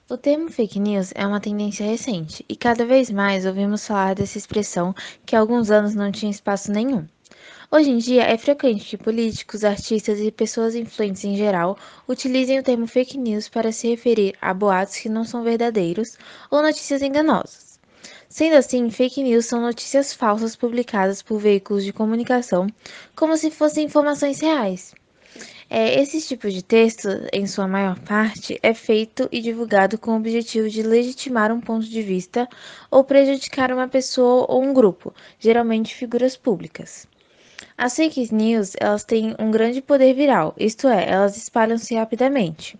O termo fake news é uma tendência recente e cada vez mais ouvimos falar dessa expressão que há alguns anos não tinha espaço nenhum. Hoje em dia, é frequente que políticos, artistas e pessoas influentes em geral utilizem o termo fake news para se referir a boatos que não são verdadeiros ou notícias enganosas. Sendo assim, fake news são notícias falsas publicadas por veículos de comunicação como se fossem informações reais. Esse tipo de texto, em sua maior parte, é feito e divulgado com o objetivo de legitimar um ponto de vista ou prejudicar uma pessoa ou um grupo, geralmente figuras públicas. As fake news, elas têm um grande poder viral, isto é, elas espalham-se rapidamente.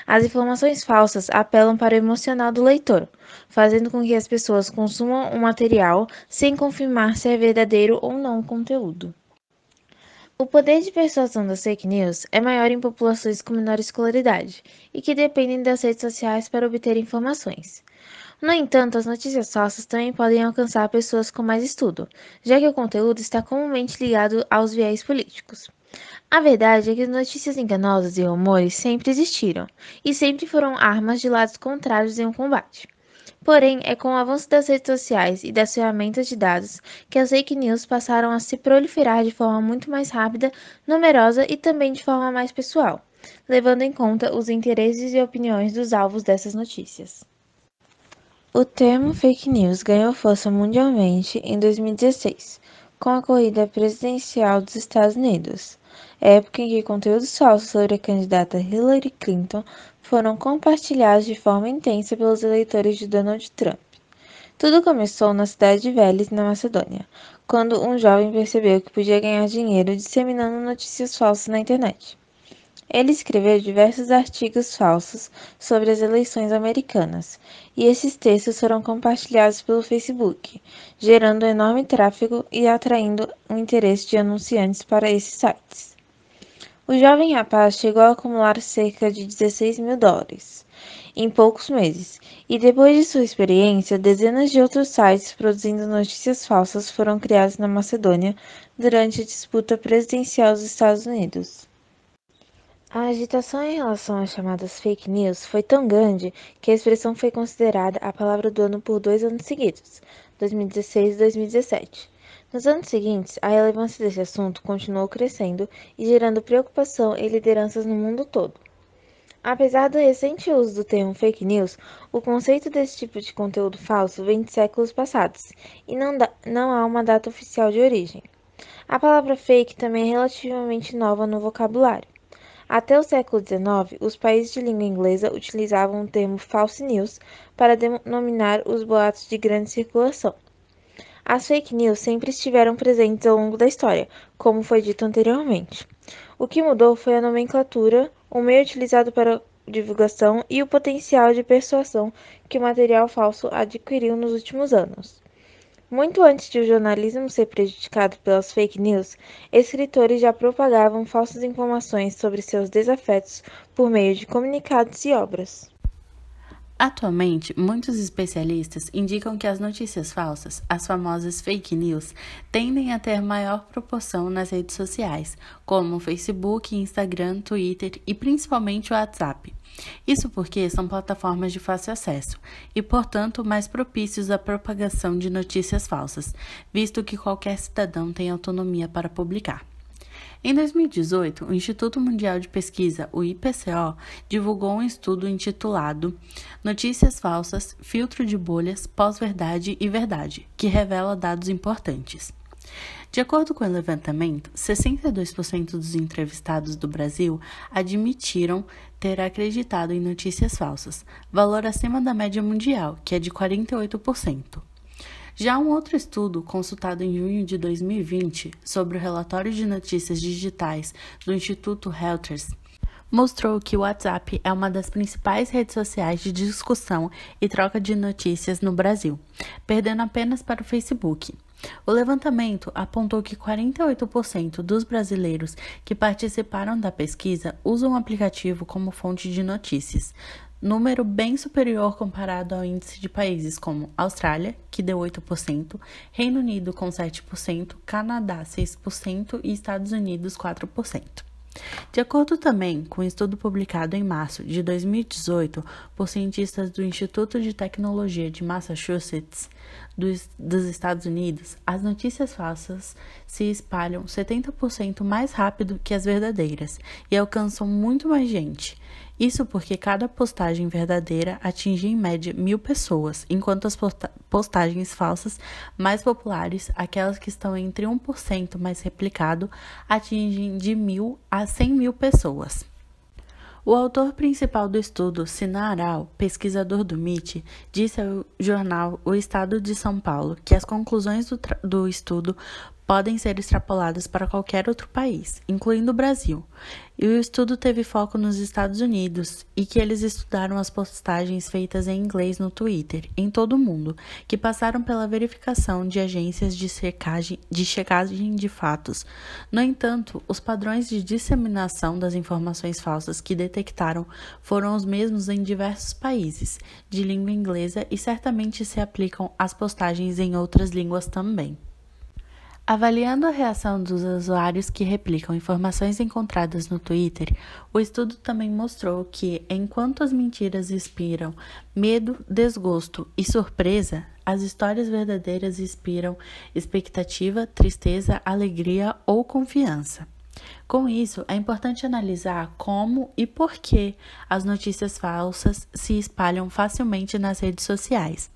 As informações falsas apelam para o emocional do leitor, fazendo com que as pessoas consumam o material sem confirmar se é verdadeiro ou não o conteúdo. O poder de persuasão das fake news é maior em populações com menor escolaridade e que dependem das redes sociais para obter informações. No entanto, as notícias falsas também podem alcançar pessoas com mais estudo, já que o conteúdo está comumente ligado aos viés políticos. A verdade é que notícias enganosas e rumores sempre existiram e sempre foram armas de lados contrários em um combate. Porém, é com o avanço das redes sociais e das ferramentas de dados que as fake news passaram a se proliferar de forma muito mais rápida, numerosa e também de forma mais pessoal, levando em conta os interesses e opiniões dos alvos dessas notícias. O termo fake news ganhou força mundialmente em 2016, com a corrida presidencial dos Estados Unidos, época em que conteúdos falsos sobre a candidata Hillary Clinton foram compartilhados de forma intensa pelos eleitores de Donald Trump. Tudo começou na cidade de Veles, na Macedônia, quando um jovem percebeu que podia ganhar dinheiro disseminando notícias falsas na internet. Ele escreveu diversos artigos falsos sobre as eleições americanas, e esses textos foram compartilhados pelo Facebook, gerando enorme tráfego e atraindo o interesse de anunciantes para esses sites. O jovem rapaz chegou a acumular cerca de US$ 16.000 em poucos meses, e depois de sua experiência, dezenas de outros sites produzindo notícias falsas foram criados na Macedônia durante a disputa presidencial dos Estados Unidos. A agitação em relação às chamadas fake news foi tão grande que a expressão foi considerada a palavra do ano por 2 anos seguidos, 2016 e 2017. Nos anos seguintes, a relevância desse assunto continuou crescendo e gerando preocupação em lideranças no mundo todo. Apesar do recente uso do termo fake news, o conceito desse tipo de conteúdo falso vem de séculos passados e não há uma data oficial de origem. A palavra fake também é relativamente nova no vocabulário. Até o século XIX, os países de língua inglesa utilizavam o termo false news para denominar os boatos de grande circulação. As fake news sempre estiveram presentes ao longo da história, como foi dito anteriormente. O que mudou foi a nomenclatura, o meio utilizado para divulgação e o potencial de persuasão que o material falso adquiriu nos últimos anos. Muito antes de o jornalismo ser prejudicado pelas fake news, escritores já propagavam falsas informações sobre seus desafetos por meio de comunicados e obras. Atualmente, muitos especialistas indicam que as notícias falsas, as famosas fake news, tendem a ter maior proporção nas redes sociais, como o Facebook, Instagram, Twitter e principalmente o WhatsApp. Isso porque são plataformas de fácil acesso e, portanto, mais propícios à propagação de notícias falsas, visto que qualquer cidadão tem autonomia para publicar. Em 2018, o Instituto Mundial de Pesquisa, o IPCO, divulgou um estudo intitulado Notícias Falsas, Filtro de Bolhas, Pós-Verdade e Verdade, que revela dados importantes. De acordo com o levantamento, 62% dos entrevistados do Brasil admitiram ter acreditado em notícias falsas, valor acima da média mundial, que é de 48%. Já um outro estudo, consultado em junho de 2020, sobre o relatório de notícias digitais do Instituto Reuters, mostrou que o WhatsApp é uma das principais redes sociais de discussão e troca de notícias no Brasil, perdendo apenas para o Facebook. O levantamento apontou que 48% dos brasileiros que participaram da pesquisa usam o aplicativo como fonte de notícias, número bem superior comparado ao índice de países como Austrália, que deu 8%, Reino Unido com 7%, Canadá 6% e Estados Unidos 4%. De acordo também com um estudo publicado em março de 2018 por cientistas do Instituto de Tecnologia de Massachusetts, dos Estados Unidos, as notícias falsas se espalham 70% mais rápido que as verdadeiras e alcançam muito mais gente. Isso porque cada postagem verdadeira atinge em média 1.000 pessoas, enquanto as postagens falsas mais populares, aquelas que estão entre 1% mais replicado, atingem de 1.000 a 100.000 pessoas. O autor principal do estudo, Sinan Aral, pesquisador do MIT, disse ao jornal O Estado de São Paulo que as conclusões do estudo podem ser extrapoladas para qualquer outro país, incluindo o Brasil. E o estudo teve foco nos Estados Unidos e que eles estudaram as postagens feitas em inglês no Twitter, em todo o mundo, que passaram pela verificação de agências de checagem de fatos. No entanto, os padrões de disseminação das informações falsas que detectaram foram os mesmos em diversos países de língua inglesa e certamente se aplicam às postagens em outras línguas também. Avaliando a reação dos usuários que replicam informações encontradas no Twitter, o estudo também mostrou que, enquanto as mentiras inspiram medo, desgosto e surpresa, as histórias verdadeiras inspiram expectativa, tristeza, alegria ou confiança. Com isso, é importante analisar como e por que as notícias falsas se espalham facilmente nas redes sociais.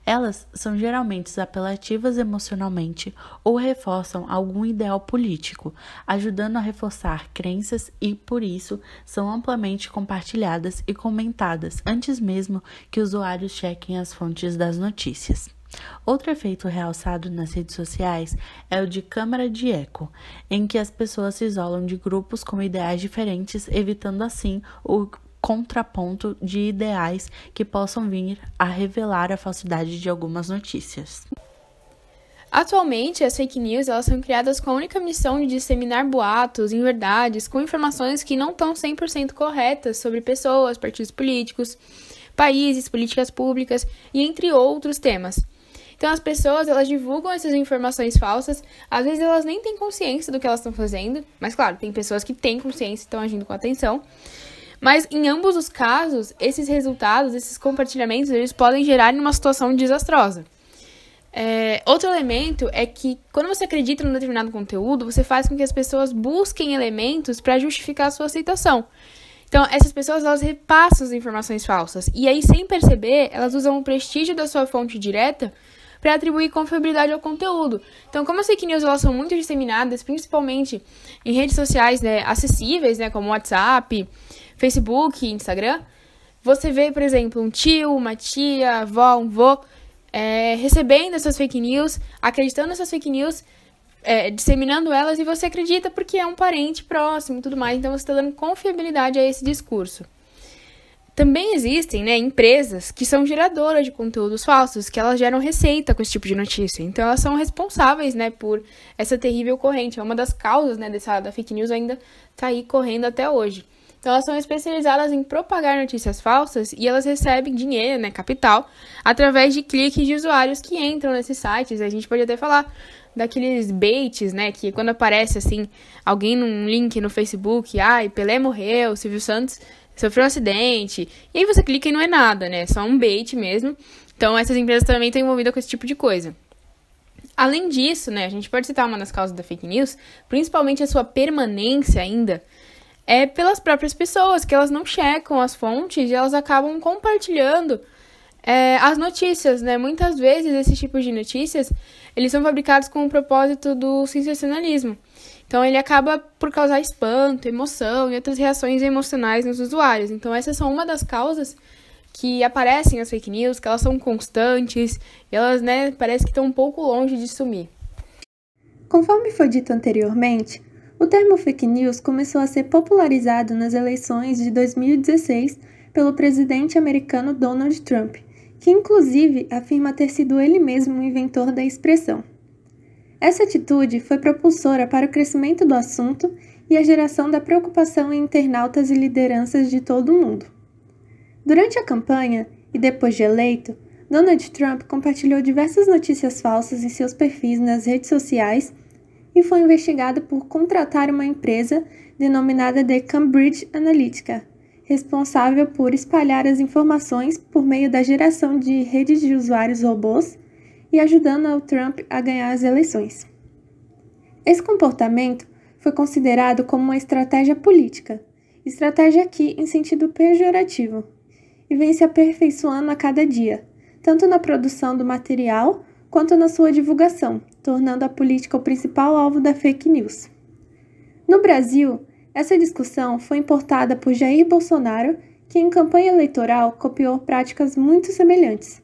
Elas são geralmente apelativas emocionalmente ou reforçam algum ideal político, ajudando a reforçar crenças e, por isso, são amplamente compartilhadas e comentadas antes mesmo que usuários chequem as fontes das notícias. Outro efeito realçado nas redes sociais é o de câmara de eco, em que as pessoas se isolam de grupos com ideais diferentes, evitando assim o contraponto de ideais que possam vir a revelar a falsidade de algumas notícias. Atualmente, as fake news elas são criadas com a única missão de disseminar boatos, inverdades, com informações que não estão 100% corretas sobre pessoas, partidos políticos, países, políticas públicas e entre outros temas. Então, as pessoas elas divulgam essas informações falsas, às vezes elas nem têm consciência do que elas estão fazendo, mas claro, tem pessoas que têm consciência e estão agindo com atenção. Mas, em ambos os casos, esses resultados, esses compartilhamentos, eles podem gerar uma situação desastrosa. Outro elemento é que, quando você acredita num determinado conteúdo, você faz com que as pessoas busquem elementos para justificar a sua aceitação. Então, essas pessoas, elas repassam as informações falsas. E aí, sem perceber, elas usam o prestígio da sua fonte direta para atribuir confiabilidade ao conteúdo. Então, como as fake news elas são muito disseminadas, principalmente em redes sociais acessíveis, como WhatsApp, Facebook, Instagram, você vê, por exemplo, um tio, uma tia, avó, um vô, recebendo essas fake news, acreditando nessas fake news, disseminando elas, e você acredita porque é um parente próximo e tudo mais, então você está dando confiabilidade a esse discurso. Também existem, empresas que são geradoras de conteúdos falsos, que elas geram receita com esse tipo de notícia. Então, elas são responsáveis, por essa terrível corrente. É uma das causas, da fake news ainda está aí correndo até hoje. Então, elas são especializadas em propagar notícias falsas e elas recebem dinheiro, capital, através de cliques de usuários que entram nesses sites. A gente pode até falar daqueles baits, que quando aparece, assim, alguém num link no Facebook, Pelé morreu, Silvio Santos sofreu um acidente, e aí você clica e não é nada, só um bait mesmo. Então, essas empresas também estão envolvidas com esse tipo de coisa. Além disso, a gente pode citar uma das causas da fake news, principalmente a sua permanência ainda, é pelas próprias pessoas, que elas não checam as fontes e elas acabam compartilhando as notícias, Muitas vezes, esses tipos de notícias, eles são fabricados com o propósito do sensacionalismo. Então, ele acaba por causar espanto, emoção e outras reações emocionais nos usuários. Então, essas são uma das causas que aparecem nas fake news, que elas são constantes e elas, parece que estão um pouco longe de sumir. Conforme foi dito anteriormente, o termo fake news começou a ser popularizado nas eleições de 2016 pelo presidente americano Donald Trump, que inclusive afirma ter sido ele mesmo o inventor da expressão. Essa atitude foi propulsora para o crescimento do assunto e a geração da preocupação em internautas e lideranças de todo o mundo. Durante a campanha, e depois de eleito, Donald Trump compartilhou diversas notícias falsas em seus perfis nas redes sociais e foi investigado por contratar uma empresa denominada de Cambridge Analytica, responsável por espalhar as informações por meio da geração de redes de usuários robôs e ajudando ao Trump a ganhar as eleições. Esse comportamento foi considerado como uma estratégia política, estratégia aqui em sentido pejorativo, e vem se aperfeiçoando a cada dia, tanto na produção do material quanto na sua divulgação, tornando a política o principal alvo da fake news. No Brasil, essa discussão foi importada por Jair Bolsonaro, que em campanha eleitoral copiou práticas muito semelhantes.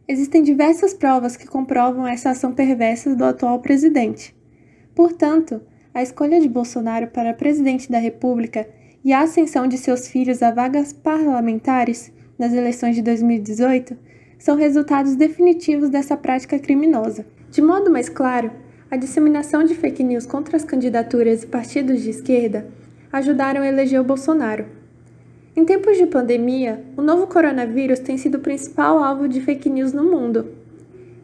Existem diversas provas que comprovam essa ação perversa do atual presidente. Portanto, a escolha de Bolsonaro para presidente da República e a ascensão de seus filhos a vagas parlamentares nas eleições de 2018 são resultados definitivos dessa prática criminosa. De modo mais claro, a disseminação de fake news contra as candidaturas e partidos de esquerda ajudaram a eleger o Bolsonaro. Em tempos de pandemia, o novo coronavírus tem sido o principal alvo de fake news no mundo.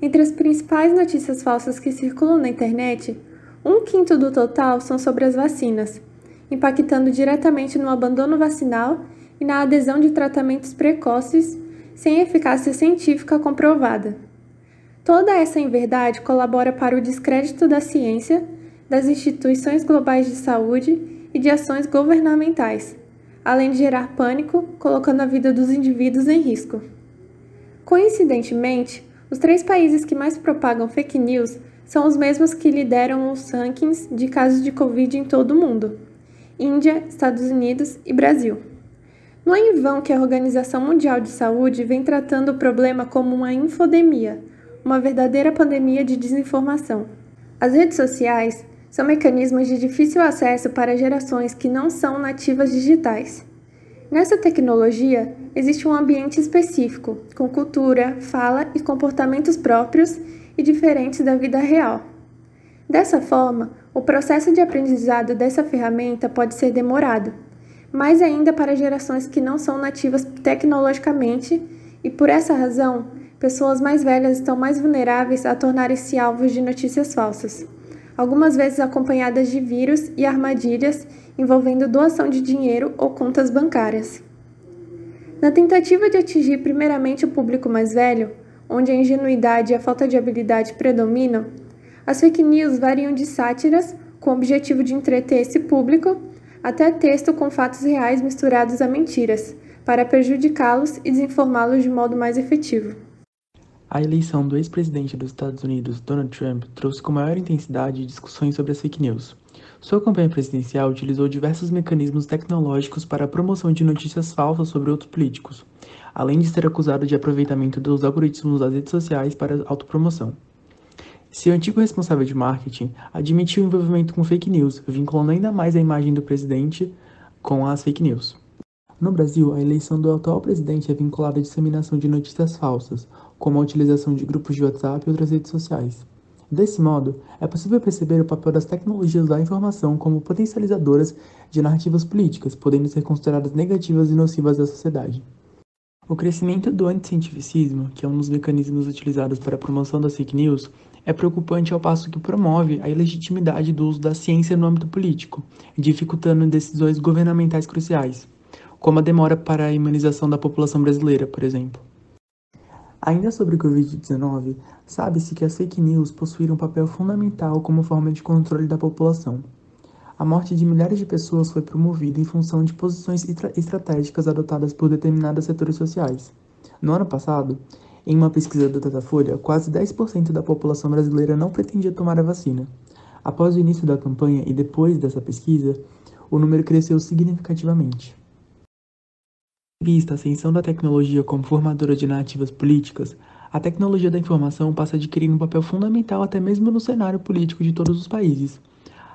Entre as principais notícias falsas que circulam na internet, 1/5 do total são sobre as vacinas, impactando diretamente no abandono vacinal e na adesão de tratamentos precoces sem eficácia científica comprovada. Toda essa inverdade colabora para o descrédito da ciência, das instituições globais de saúde e de ações governamentais, além de gerar pânico, colocando a vida dos indivíduos em risco. Coincidentemente, os 3 países que mais propagam fake news são os mesmos que lideram os rankings de casos de Covid em todo o mundo: Índia, Estados Unidos e Brasil. Não é em vão que a Organização Mundial de Saúde vem tratando o problema como uma infodemia, uma verdadeira pandemia de desinformação. As redes sociais são mecanismos de difícil acesso para gerações que não são nativas digitais. Nessa tecnologia, existe um ambiente específico, com cultura, fala e comportamentos próprios e diferentes da vida real. Dessa forma, o processo de aprendizado dessa ferramenta pode ser demorado, mais ainda para gerações que não são nativas tecnologicamente, e por essa razão, pessoas mais velhas estão mais vulneráveis a tornarem-se alvos de notícias falsas, algumas vezes acompanhadas de vírus e armadilhas envolvendo doação de dinheiro ou contas bancárias. Na tentativa de atingir primeiramente o público mais velho, onde a ingenuidade e a falta de habilidade predominam, as fake news variam de sátiras, com o objetivo de entreter esse público, até texto com fatos reais misturados a mentiras, para prejudicá-los e desinformá-los de modo mais efetivo. A eleição do ex-presidente dos Estados Unidos, Donald Trump, trouxe com maior intensidade discussões sobre as fake news. Sua campanha presidencial utilizou diversos mecanismos tecnológicos para a promoção de notícias falsas sobre outros políticos, além de ser acusado de aproveitamento dos algoritmos das redes sociais para autopromoção. Seu antigo responsável de marketing admitiu o envolvimento com fake news, vinculando ainda mais a imagem do presidente com as fake news. No Brasil, a eleição do atual presidente é vinculada à disseminação de notícias falsas, como a utilização de grupos de WhatsApp e outras redes sociais. Desse modo, é possível perceber o papel das tecnologias da informação como potencializadoras de narrativas políticas, podendo ser consideradas negativas e nocivas à sociedade. O crescimento do anticientificismo, que é um dos mecanismos utilizados para a promoção das fake news, é preocupante ao passo que promove a ilegitimidade do uso da ciência no âmbito político, dificultando decisões governamentais cruciais, como a demora para a imunização da população brasileira, por exemplo. Ainda sobre o Covid-19, sabe-se que as fake news possuíram um papel fundamental como forma de controle da população. A morte de milhares de pessoas foi promovida em função de posições estratégicas adotadas por determinados setores sociais. No ano passado, em uma pesquisa do Datafolha, quase 10% da população brasileira não pretendia tomar a vacina. Após o início da campanha e depois dessa pesquisa, o número cresceu significativamente. Vista a ascensão da tecnologia como formadora de narrativas políticas, a tecnologia da informação passa a adquirir um papel fundamental até mesmo no cenário político de todos os países.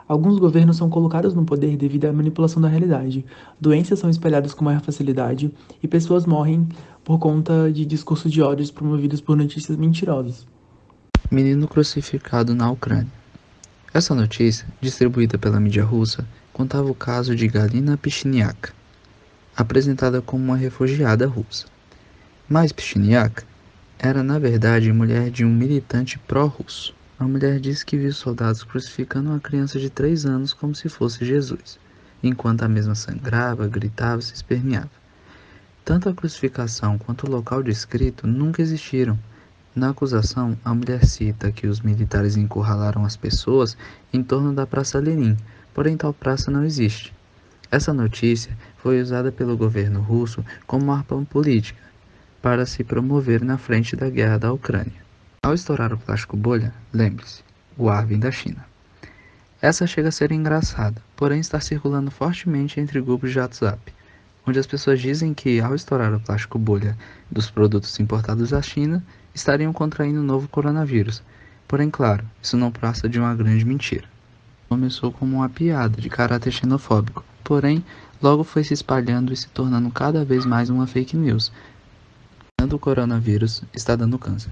Alguns governos são colocados no poder devido à manipulação da realidade, doenças são espalhadas com maior facilidade e pessoas morrem por conta de discursos de ódio promovidos por notícias mentirosas. Menino crucificado na Ucrânia. Essa notícia, distribuída pela mídia russa, contava o caso de Galina Pishiniak, apresentada como uma refugiada russa. Mas Pishiniak era, na verdade, mulher de um militante pró-russo. A mulher disse que viu soldados crucificando uma criança de 3 anos como se fosse Jesus. enquanto a mesma sangrava, gritava e se esperneava. Tanto a crucificação quanto o local descrito nunca existiram. Na acusação, a mulher cita que os militares encurralaram as pessoas em torno da Praça Lenin, porém tal praça não existe. Essa notícia foi usada pelo governo russo como arma política para se promover na frente da guerra da Ucrânia. Ao estourar o plástico bolha, lembre-se, o ar vem da China. Essa chega a ser engraçada, porém está circulando fortemente entre grupos de WhatsApp, onde as pessoas dizem que, ao estourar o plástico bolha dos produtos importados da China, estariam contraindo o novo coronavírus. Porém, claro, isso não passa de uma grande mentira. Começou como uma piada de caráter xenofóbico, porém, logo foi se espalhando e se tornando cada vez mais uma fake news. O coronavírus está dando câncer.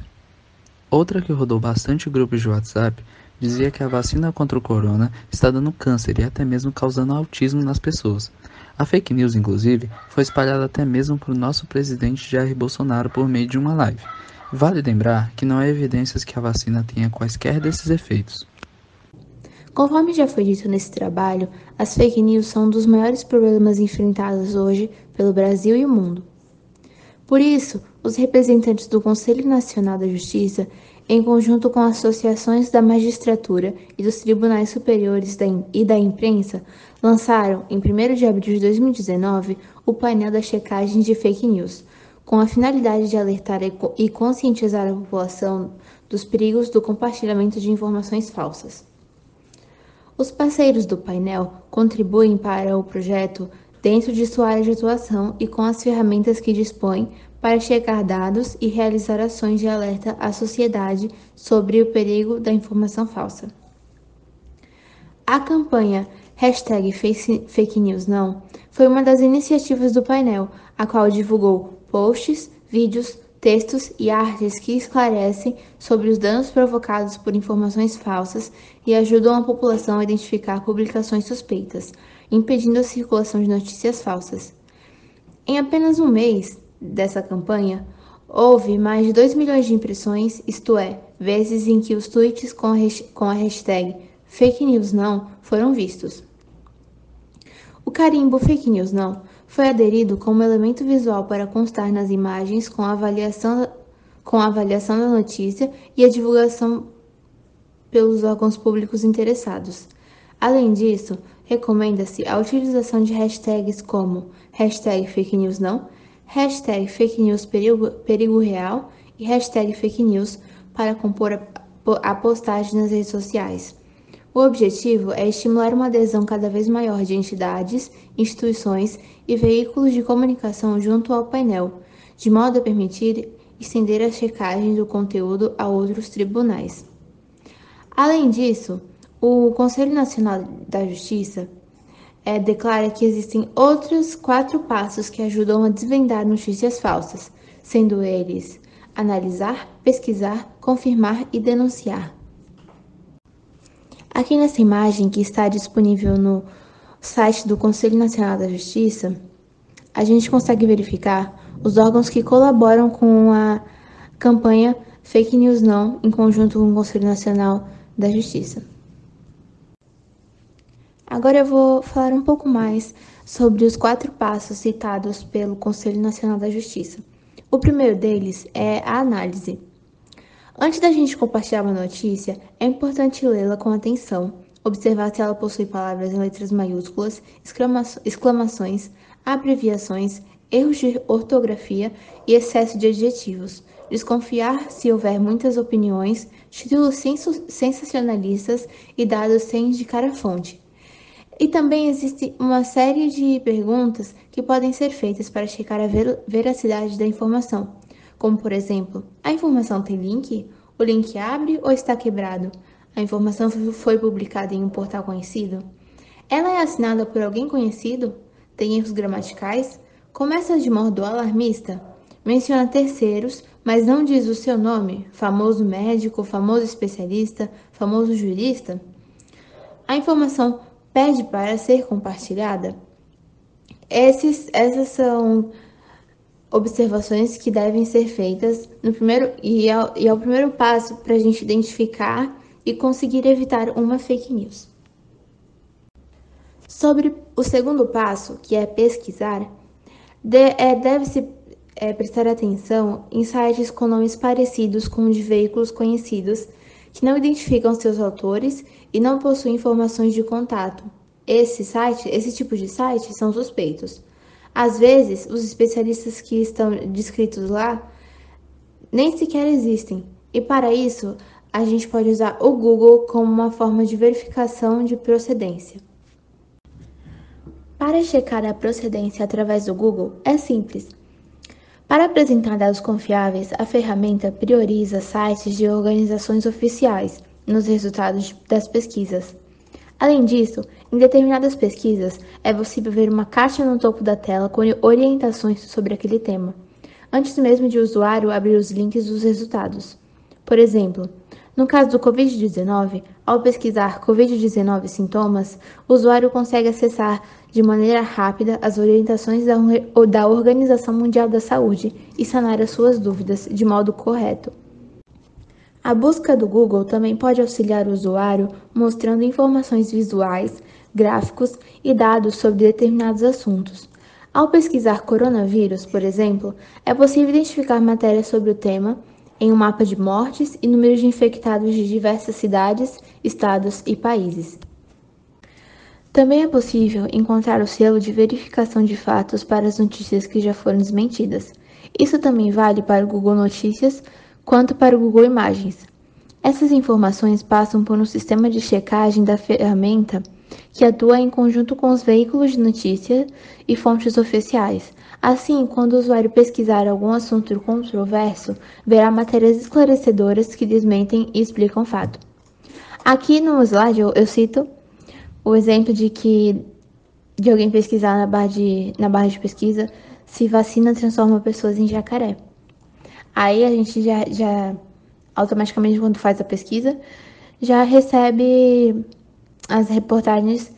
Outra que rodou bastante grupos de WhatsApp dizia que a vacina contra o corona está dando câncer e até mesmo causando autismo nas pessoas. A fake news, inclusive, foi espalhada até mesmo por nosso presidente Jair Bolsonaro por meio de uma live. Vale lembrar que não há evidências que a vacina tenha quaisquer desses efeitos. Conforme já foi dito nesse trabalho, as fake news são um dos maiores problemas enfrentados hoje pelo Brasil e o mundo. Por isso, os representantes do Conselho Nacional da Justiça, em conjunto com associações da magistratura e dos tribunais superiores e da imprensa, lançaram, em 1º de abril de 2019, o painel da checagem de fake news, com a finalidade de alertar e conscientizar a população dos perigos do compartilhamento de informações falsas. Os parceiros do painel contribuem para o projeto dentro de sua área de atuação e com as ferramentas que dispõem para checar dados e realizar ações de alerta à sociedade sobre o perigo da informação falsa. A campanha #FakeNewsNão foi uma das iniciativas do painel, a qual divulgou posts, vídeos, textos e artes que esclarecem sobre os danos provocados por informações falsas e ajudam a população a identificar publicações suspeitas, impedindo a circulação de notícias falsas. Em apenas um mês dessa campanha, houve mais de 2 milhões de impressões, isto é, vezes em que os tweets com a hashtag #FakeNewsNão foram vistos. O carimbo Fake News Não foi aderido como elemento visual para constar nas imagens com a avaliação da notícia e a divulgação pelos órgãos públicos interessados. Além disso, recomenda-se a utilização de hashtags como #FakeNewsNão, #FakeNewsPerigoReal e #FakeNews para compor a postagem nas redes sociais. O objetivo é estimular uma adesão cada vez maior de entidades, instituições e veículos de comunicação junto ao painel, de modo a permitir estender a checagem do conteúdo a outros tribunais. Além disso, o Conselho Nacional da Justiça declara que existem outros 4 passos que ajudam a desvendar notícias falsas, sendo eles analisar, pesquisar, confirmar e denunciar. Aqui nessa imagem, que está disponível no site do Conselho Nacional da Justiça, a gente consegue verificar os órgãos que colaboram com a campanha Fake News Não, em conjunto com o Conselho Nacional da Justiça. Agora eu vou falar um pouco mais sobre os 4 passos citados pelo Conselho Nacional da Justiça. O primeiro deles é a análise. Antes da gente compartilhar uma notícia, é importante lê-la com atenção, observar se ela possui palavras em letras maiúsculas, exclamações, abreviações, erros de ortografia e excesso de adjetivos. Desconfiar se houver muitas opiniões, títulos sensacionalistas e dados sem indicar a fonte. E também existe uma série de perguntas que podem ser feitas para checar a veracidade da informação, como por exemplo, a informação tem link? O link abre ou está quebrado? A informação foi publicada em um portal conhecido? Ela é assinada por alguém conhecido? Tem erros gramaticais? Começa de modo alarmista? Menciona terceiros, mas não diz o seu nome? Famoso médico, famoso especialista, famoso jurista? A informação pede para ser compartilhada? Essas são observações que devem ser feitas no primeiro é o primeiro passo para a gente identificar e conseguir evitar uma fake news. Sobre o segundo passo, que é pesquisar, deve-se prestar atenção em sites com nomes parecidos com os de veículos conhecidos, que não identificam seus autores e não possuem informações de contato. Esse tipo de site são suspeitos. Às vezes, os especialistas que estão descritos lá nem sequer existem, e para isso, a gente pode usar o Google como uma forma de verificação de procedência. Para checar a procedência através do Google, é simples. Para apresentar dados confiáveis, a ferramenta prioriza sites de organizações oficiais nos resultados das pesquisas. Além disso, em determinadas pesquisas, é possível ver uma caixa no topo da tela com orientações sobre aquele tema, antes mesmo de o usuário abrir os links dos resultados. Por exemplo, no caso do Covid-19, ao pesquisar Covid-19 sintomas, o usuário consegue acessar de maneira rápida as orientações da Organização Mundial da Saúde e sanar as suas dúvidas de modo correto. A busca do Google também pode auxiliar o usuário mostrando informações visuais, gráficos e dados sobre determinados assuntos. Ao pesquisar coronavírus, por exemplo, é possível identificar matérias sobre o tema em um mapa de mortes e números de infectados de diversas cidades, estados e países. Também é possível encontrar o selo de verificação de fatos para as notícias que já foram desmentidas. Isso também vale para o Google Notícias quanto para o Google Imagens. Essas informações passam por um sistema de checagem da ferramenta que atua em conjunto com os veículos de notícia e fontes oficiais. Assim, quando o usuário pesquisar algum assunto controverso, verá matérias esclarecedoras que desmentem e explicam o fato. Aqui no slide eu cito o exemplo de alguém pesquisar na barra de pesquisa se vacina transforma pessoas em jacaré. Aí a gente já automaticamente, quando faz a pesquisa, já recebe as reportagens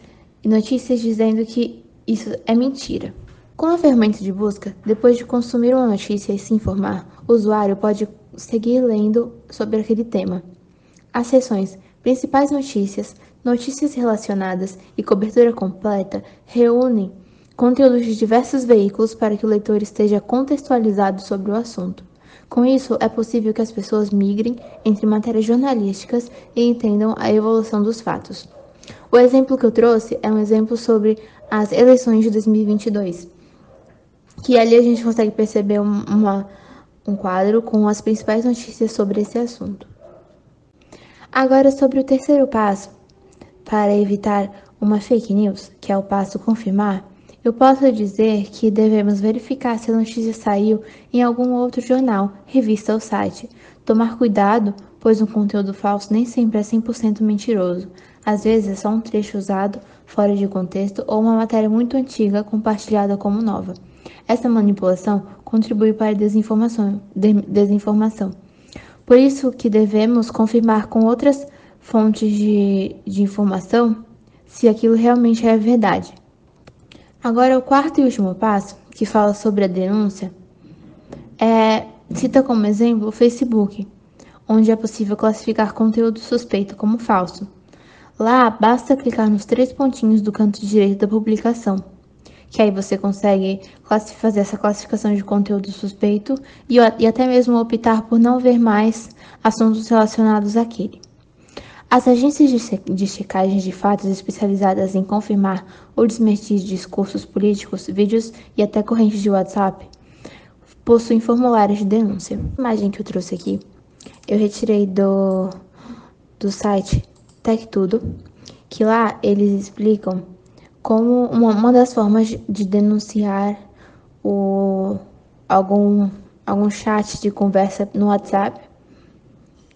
e notícias dizendo que isso é mentira. Com a ferramenta de busca, depois de consumir uma notícia e se informar, o usuário pode seguir lendo sobre aquele tema. As seções Principais Notícias, Notícias Relacionadas e Cobertura Completa reúnem conteúdos de diversos veículos para que o leitor esteja contextualizado sobre o assunto. Com isso, é possível que as pessoas migrem entre matérias jornalísticas e entendam a evolução dos fatos. O exemplo que eu trouxe é um exemplo sobre as eleições de 2022, que ali a gente consegue perceber um quadro com as principais notícias sobre esse assunto. Agora, sobre o terceiro passo, para evitar uma fake news, que é o passo confirmar, eu posso dizer que devemos verificar se a notícia saiu em algum outro jornal, revista ou site. Tomar cuidado, pois um conteúdo falso nem sempre é 100% mentiroso. Às vezes é só um trecho usado fora de contexto ou uma matéria muito antiga compartilhada como nova. Essa manipulação contribui para a desinformação. Por isso que devemos confirmar com outras fontes de informação se aquilo realmente é verdade. Agora, o quarto e último passo, que fala sobre a denúncia, cita como exemplo o Facebook, onde é possível classificar conteúdo suspeito como falso. Lá, basta clicar nos 3 pontinhos do canto direito da publicação, que aí você consegue fazer essa classificação de conteúdo suspeito e até mesmo optar por não ver mais assuntos relacionados àquele. As agências de checagem de fatos especializadas em confirmar ou desmentir discursos políticos, vídeos e até correntes de WhatsApp possuem formulários de denúncia. A imagem que eu trouxe aqui, eu retirei do site TechTudo, que lá eles explicam como uma das formas de denunciar algum chat de conversa no WhatsApp.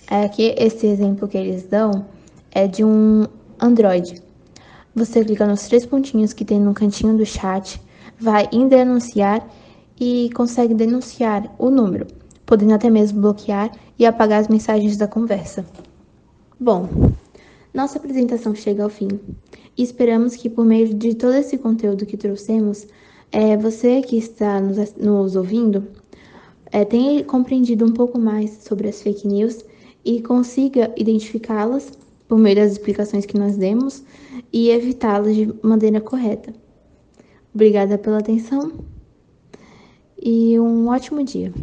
Aqui, esse exemplo que eles dão é de um Android. Você clica nos 3 pontinhos que tem no cantinho do chat, vai em denunciar e consegue denunciar o número, podendo até mesmo bloquear e apagar as mensagens da conversa. Bom, nossa apresentação chega ao fim e esperamos que por meio de todo esse conteúdo que trouxemos, você que está nos ouvindo tenha compreendido um pouco mais sobre as fake news e consiga identificá-las, por meio das explicações que nós demos e evitá-las de maneira correta. Obrigada pela atenção e um ótimo dia.